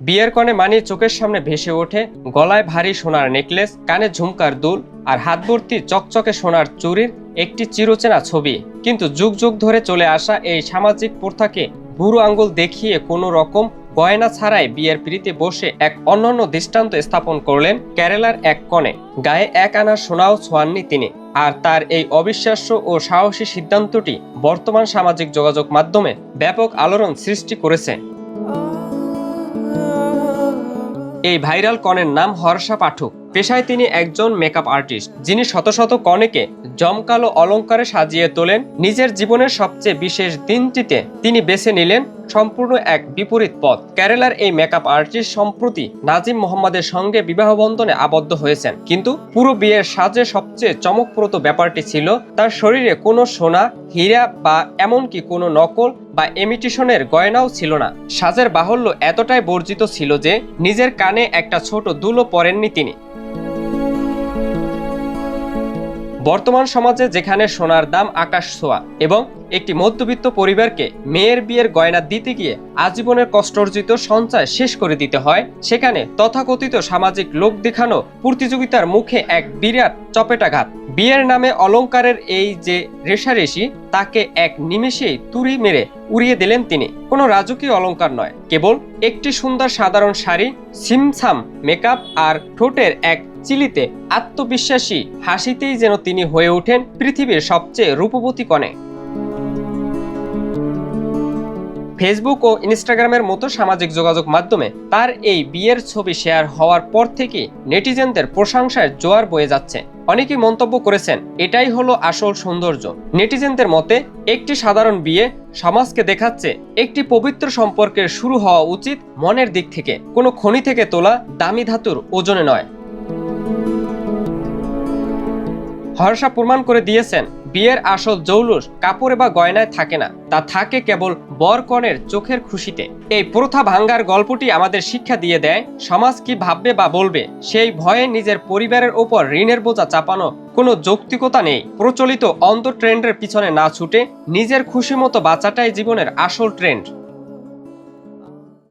বিয়ের কনে মানি চোখের সামনে ভেসে ওঠে গলায় ভারী সোনার নেকলেস, কানে ঝুমকার দুল আর হাত ভর্তি চকচকে সোনার চুরির একটি চিরচেনা ছবি। কিন্তু যুগ যুগ ধরে চলে আসা এই সামাজিক প্রথাকে বুড়ো আঙ্গুল দেখিয়ে কোনো রকম গয়না ছাড়াই বিয়ের পিঁড়িতে বসে এক অনন্য দৃষ্টান্ত স্থাপন করলেন কেরালার এক কনে। গায়ে এক আনা সোনাও ছোঁয়াননি তিনি। আর তার এই অবিশ্বাস্য ও সাহসী সিদ্ধান্তটি বর্তমান সামাজিক যোগাযোগ মাধ্যমে ব্যাপক আলোড়ন সৃষ্টি করেছে। এই ভাইরাল কনের নাম হর্ষা পাঠক। পেশায় তিনি একজন মেকআপ আর্টিস্ট, যিনি শত শত কনেকে জমকালো অলংকারে সাজিয়ে তোলেন। নিজের জীবনের সবচেয়ে বিশেষ দিনটিতে তিনি বেছে নিলেন সম্পূর্ণ এক বিপরীত পথ। কেরালার এই মেকআপ আর্টিস্ট সম্প্রতি নাজিম মোহাম্মদের সঙ্গে বিবাহ বন্ধনে আবদ্ধ হয়েছেন, কিন্তু পুরো বিয়ের সাজে সবচেয়ে চমকপ্রদ ব্যাপারটি ছিল তার শরীরে কোনো সোনা, হীরা বা এমনকি কোনো নকল বা ইমিটেশনের গয়নাও ছিল না। সাজের বাহুল্য এতটাই বর্জিত ছিল যে নিজের কানে একটা ছোট দুলও পরেননি তিনি। বর্তমান সমাজে যেখানে সোনার দাম আকাশ ছোঁয়া এবং একটি মধ্যবিত্ত পরিবারকে মেয়ের বিয়ের গয়না দিতে গিয়ে আজীবনের কষ্টার্জিত সঞ্চয় শেষ করে দিতে হয়, সেখানে তথাকথিত সামাজিক লোক দেখানো প্রতিযোগিতার মুখে এক বিরাট চপেটাঘাত। বিয়ের নামে অলংকারের এই যে রেশারেশি, তাকে এক নিমেষেই তুড়ি মেরে উড়িয়ে দিলেন তিনি। কোনো রাজকীয় অলংকার নয়, কেবল একটি সুন্দর সাধারণ শাড়ি, সিমসাম মেকআপ আর ঠোঁটের এক চিলিতে আত্মবিশ্বাসী হাসিতেই যেন তিনি হয়ে ওঠেন পৃথিবীর সবচেয়ে রূপবতী কনে। ফেসবুক ও ইনস্টাগ্রামের মতো সামাজিক যোগাযোগ মাধ্যমে তার এই বিয়ের ছবি শেয়ার হওয়ার পর থেকে নেটিজেনদের প্রশংসায় জোয়ার বয়ে যাচ্ছে। অনেকেই মন্তব্য করেছেন এটাই হলো আসল সৌন্দর্য। নেটিজেনদের মতে একটি সাধারণ বিয়ে সমাজকে দেখাচ্ছে একটি পবিত্র সম্পর্কের শুরু হওয়া উচিত মনের দিক থেকে, কোনো খনি থেকে তোলা দামি ধাতুর ওজনে নয়। হর্ষা প্রমাণ করে দিয়েছেন বিয়ের আসল জৌলুস কাপড়ে বা গয়নায় থাকে না, তা থাকে কেবল বর কনের চোখের খুশিতে। এই প্রথা ভাঙ্গার গল্পটি আমাদের শিক্ষা দিয়ে দেয় সমাজ কি ভাববে বা বলবে সেই ভয়ে নিজের পরিবারের ওপর ঋণের বোঝা চাপানো কোনো যৌক্তিকতা নেই। প্রচলিত অন্ধ ট্রেন্ডের পিছনে না ছুটে নিজের খুশি মতো বাঁচাটাই জীবনের আসল ট্রেন্ড।